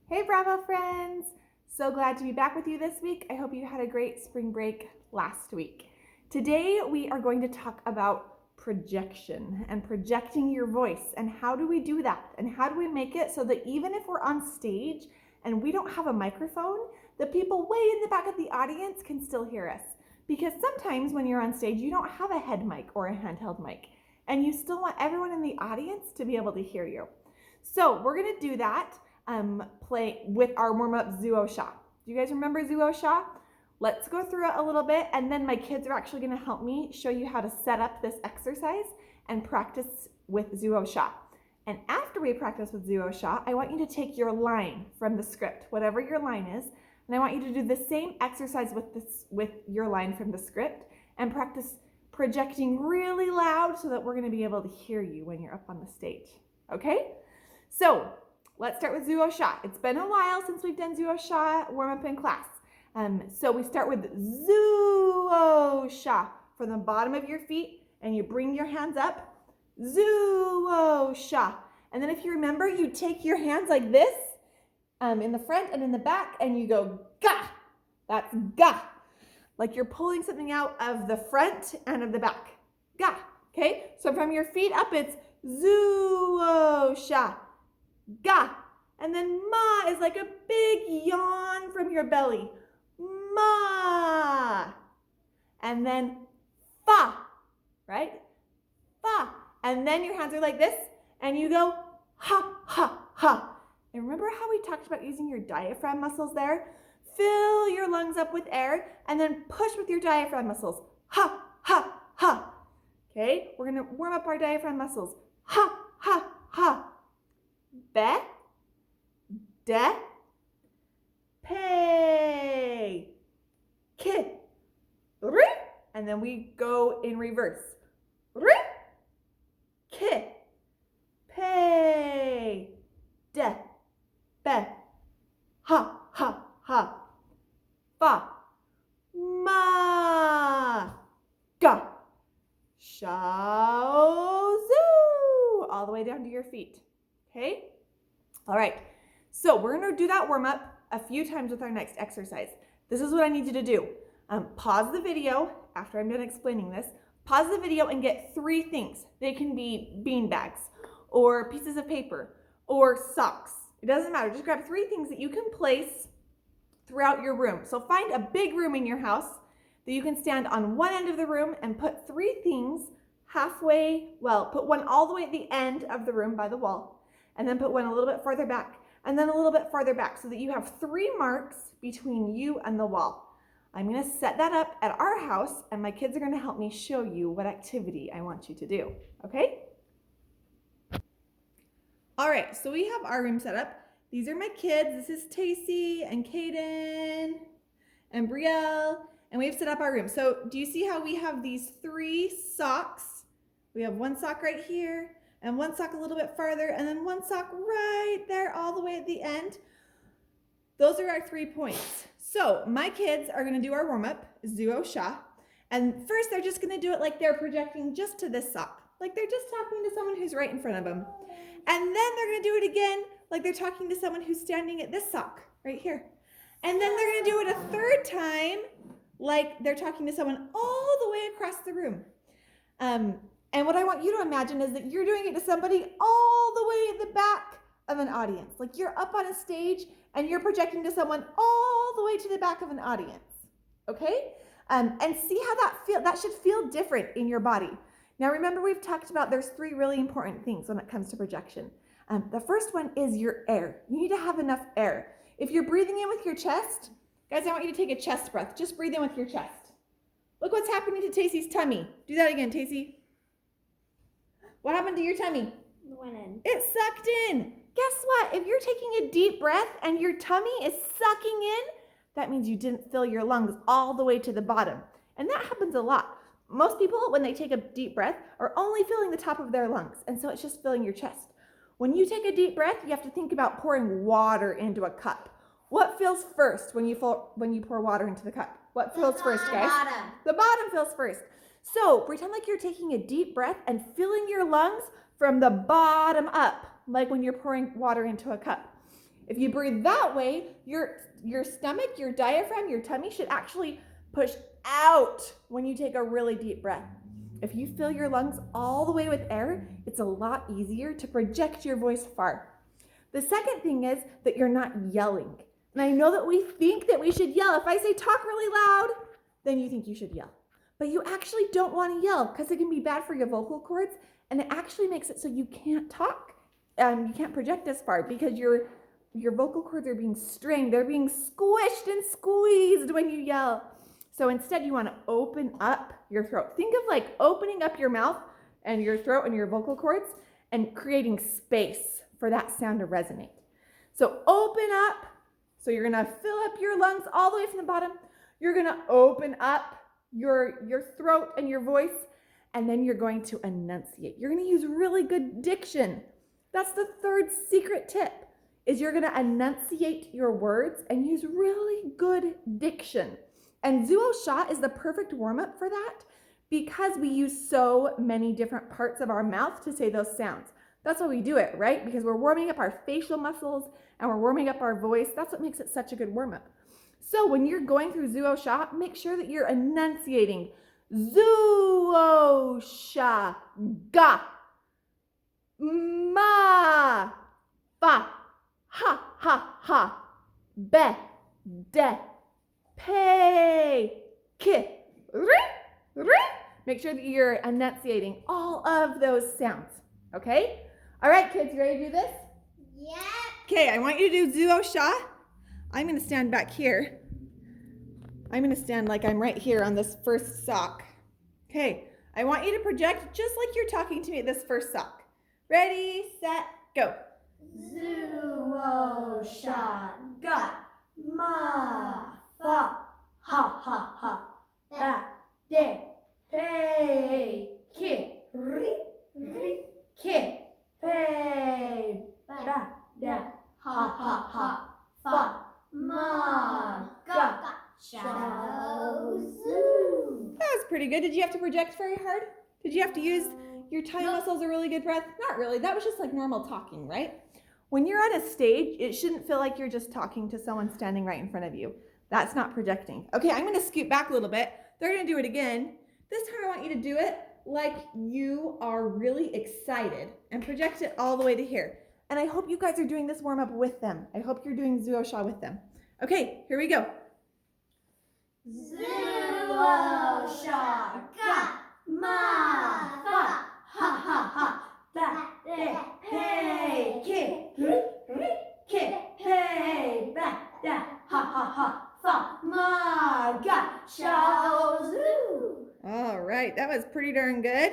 Hey Bravo friends! So glad to be back with you this week. I hope you had a great spring break last week. Today we are going to talk about projection and projecting your voice and how do we do that and how do we make it so that even if we're on stage and we don't have a microphone, the people way in the back of the audience can still hear us. Because sometimes when you're on stage, you don't have a head mic or a handheld mic and you still want everyone in the audience to be able to hear you. So we're going to do that play with our warm-up Zuo Sha. Do you guys remember Zuo Sha? Let's go through it a little bit, and then my kids are actually going to help me show you how to set up this exercise and practice with Zuo Sha. And after we practice with Zuo Sha, I want you to take your line from the script, whatever your line is, and I want you to do the same exercise with your line from the script and practice projecting really loud so that we're going to be able to hear you when you're up on the stage. Okay? So let's start with Zuo Sha. It's been a while since we've done Zuo Sha warm up in class. So we start with Zuo Sha from the bottom of your feet, and you bring your hands up. Zuo Sha. And then if you remember, you take your hands like this in the front and in the back, and you go ga. That's ga. Like you're pulling something out of the front and of the back. Ga. Okay? So from your feet up, it's Zuo Sha. Ga. And then ma is like a big yawn from your belly. Ma. And then fa, right? Fa. And then your hands are like this, and you go ha, ha, ha. And remember how we talked about using your diaphragm muscles there? Fill your lungs up with air, and then push with your diaphragm muscles. Ha, ha, ha. Okay, we're going to warm up our diaphragm muscles. Ha, ha, ha. Be, de, pay, ki, ri, and then we go in reverse. Ri, ki, pay, de, be, ha, ha, ha, fa, ma, ga, shao, zu, all the way down to your feet. Okay? All right. So we're going to do that warm up a few times with our next exercise. This is what I need you to do. Pause the video after I'm done explaining this. Pause the video and get 3 things. They can be bean bags or pieces of paper or socks. It doesn't matter. Just grab 3 things that you can place throughout your room. So find a big room in your house that you can stand on one end of the room and put 3 things halfway, well, put one all the way at the end of the room by the wall, and then put one a little bit farther back, and then a little bit farther back so that you have 3 marks between you and the wall. I'm going to set that up at our house, and my kids are going to help me show you what activity I want you to do, okay? All right, so we have our room set up. These are my kids. This is Tacey and Kaden and Brielle, and we've set up our room. So do you see how we have these 3 socks? We have 1 sock right here, and 1 sock a little bit farther, and then 1 sock right there all the way at the end. Those are our 3 points. So my kids are going to do our warm-up, Zuo Sha, and first they're just going to do it like they're projecting just to this sock, like they're just talking to someone who's right in front of them. And then they're going to do it again like they're talking to someone who's standing at this sock right here. And then they're going to do it a 3rd time like they're talking to someone all the way across the room. And what I want you to imagine is that you're doing it to somebody all the way at the back of an audience. Like you're up on a stage and you're projecting to someone all the way to the back of an audience. Okay? And see how that should feel different in your body. Now remember, we've talked about there's 3 really important things when it comes to projection. The first one is your air. You need to have enough air. If you're breathing in with your chest, guys, I want you to take a chest breath. Just breathe in with your chest. Look what's happening to Tacey's tummy. Do that again, Tacey. What happened to your tummy? It went in. It sucked in. Guess what? If you're taking a deep breath and your tummy is sucking in, that means you didn't fill your lungs all the way to the bottom. And that happens a lot. Most people, when they take a deep breath, are only filling the top of their lungs. And so it's just filling your chest. When you take a deep breath, you have to think about pouring water into a cup. What fills first when you pour water into the cup? What fills first, guys? The bottom. The bottom fills first. So pretend like you're taking a deep breath and filling your lungs from the bottom up, like when you're pouring water into a cup. If you breathe that way, your stomach, your diaphragm, your tummy should actually push out when you take a really deep breath. If you fill your lungs all the way with air, it's a lot easier to project your voice far. The second thing is that you're not yelling. And I know that we think that we should yell. If I say talk really loud, then you think you should yell. But you actually don't want to yell because it can be bad for your vocal cords, and it actually makes it so you can't talk. You can't project as far because your vocal cords are being strained. They're being squished and squeezed when you yell. So instead, you want to open up your throat. Think of like opening up your mouth and your throat and your vocal cords and creating space for that sound to resonate. So open up. So you're going to fill up your lungs all the way from the bottom. You're going to open up your throat and your voice, and then you're going to enunciate. You're going to use really good diction. That's the third secret tip, is you're going to enunciate your words and use really good diction. And Zuo Sha is the perfect warm-up for that because we use so many different parts of our mouth to say those sounds. That's why we do it, right? Because we're warming up our facial muscles and we're warming up our voice. That's what makes it such a good warm-up. So when you're going through Zuo Sha, make sure that you're enunciating Zuo Sha Ga Ma Fa Ha Ha Ha Be De Pe Ki Ri. Make sure that you're enunciating all of those sounds, okay? All right, kids, you ready to do this? Yeah. Okay, I want you to do Zuo Sha. I'm going to stand back here. I'm going to stand like I'm right here on this first sock. Okay, I want you to project just like you're talking to me at this first sock. Ready, set, go. Zuo Sha Ga Ma Fa Ha Ha Ha Ba De Pe Ki Ri Ki Pe Ba Da Ha Ha Ha Fa Ma Ga Shao Zu. That was pretty good. Did you have to project very hard? Did you have to use your tongue muscles a really good breath? Not really. That was just like normal talking, right? When you're on a stage, it shouldn't feel like you're just talking to someone standing right in front of you. That's not projecting. Okay, I'm going to scoot back a little bit. They're going to do it again. This time I want you to do it like you are really excited and project it all the way to here. And I hope you guys are doing this warm-up with them. I hope you're doing Zuo Sha with them. Okay, here we go. Zuo Sha Ga Ma Fa Ha Ha Ha Ba De Pe Ki Ri Ki Pe Ba Da Ha Ha Ha Fa Ma Ga Shao Zu. All right, that was pretty darn good.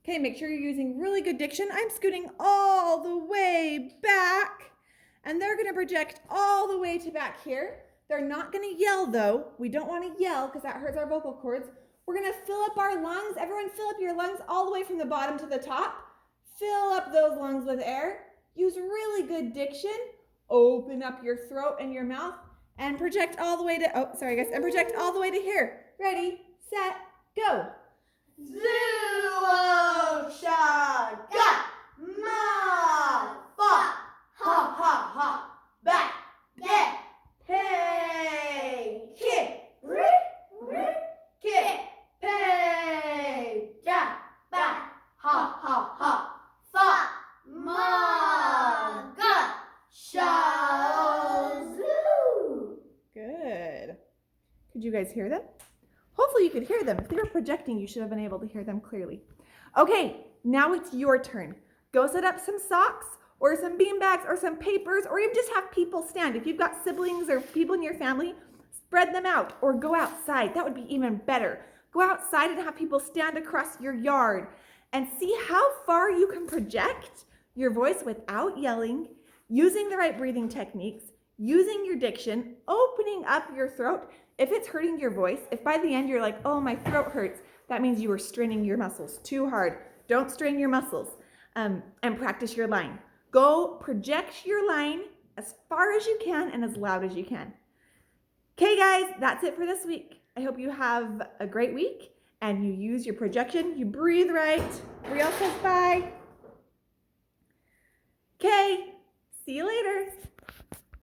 Okay, make sure you're using really good diction. I'm scooting all the way back, and they're gonna project all the way to back here. They're not gonna yell though. We don't wanna yell because that hurts our vocal cords. We're gonna fill up our lungs. Everyone fill up your lungs all the way from the bottom to the top. Fill up those lungs with air. Use really good diction. Open up your throat and your mouth and project all the way to, and project all the way to here. Ready, set, go. Zuo Sha Ga Ma Fa Ha Ha Ha Ba De Pe Ki Ri Ki Pe Da Ba Ha Ha Ha Fa Ma Ga Shao Zu. Good. Could you guys hear them? Hopefully you could hear them. If they were projecting, you should have been able to hear them clearly. Okay, now it's your turn. Go set up some socks or some bean bags or some papers, or even just have people stand. If you've got siblings or people in your family, spread them out or go outside. That would be even better. Go outside and have people stand across your yard and see how far you can project your voice without yelling, using the right breathing techniques, using your diction, opening up your throat. If it's hurting your voice, if by the end you're like, oh, my throat hurts, that means you were straining your muscles too hard. Don't strain your muscles and practice your line. Go project your line as far as you can and as loud as you can. Okay, guys, that's it for this week. I hope you have a great week and you use your projection. You breathe right. Riel says bye. Okay, see you later.